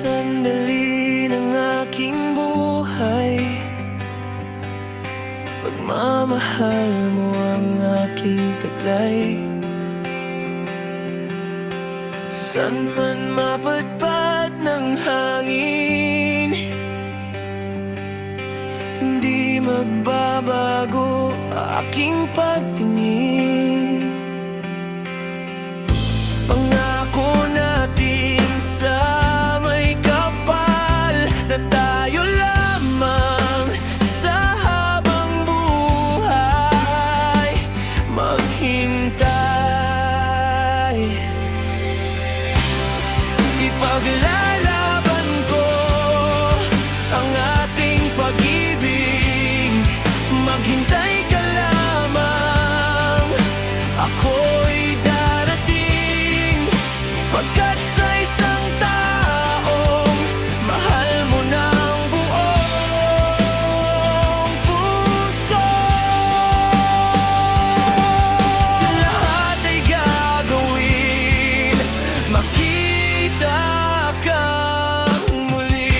sandali ng aking buhay. Pagmamahal mo ang aking taglay. San man mapadpad ng hangin, hindi magbabago aking pagtingin. Pangako natin sa may kapal na tayo lamang sa habang buhay maghintay. Ipaglalaban ko ang ating pag-ibig, maghintay ka lamang, ako'y darating. Pagkat sa isang taong mahal mo ng buong puso, lahat ay gagawin, makita kang muli.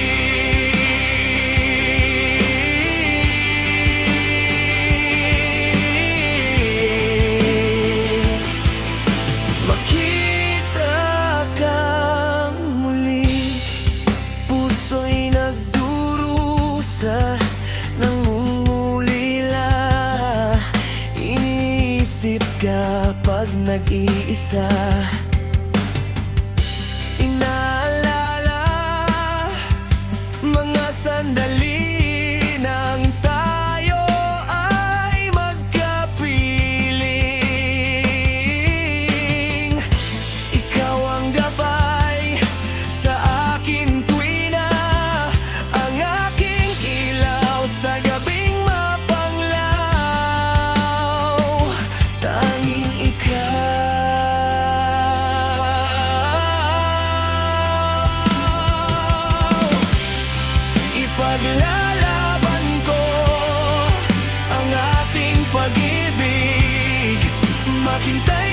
Makita kang muli. Puso'y nagdurusa, nangungulila. Iniisip ka pag nag-iisa. Inaalala mga sandali nang tayo ay magkapiling. Ikaw ang gabay sa akin tuwi na ang aking ilaw sa gabing mapanglaw. Tanging ipaglalaban ko ang ating pag-ibig, maghintay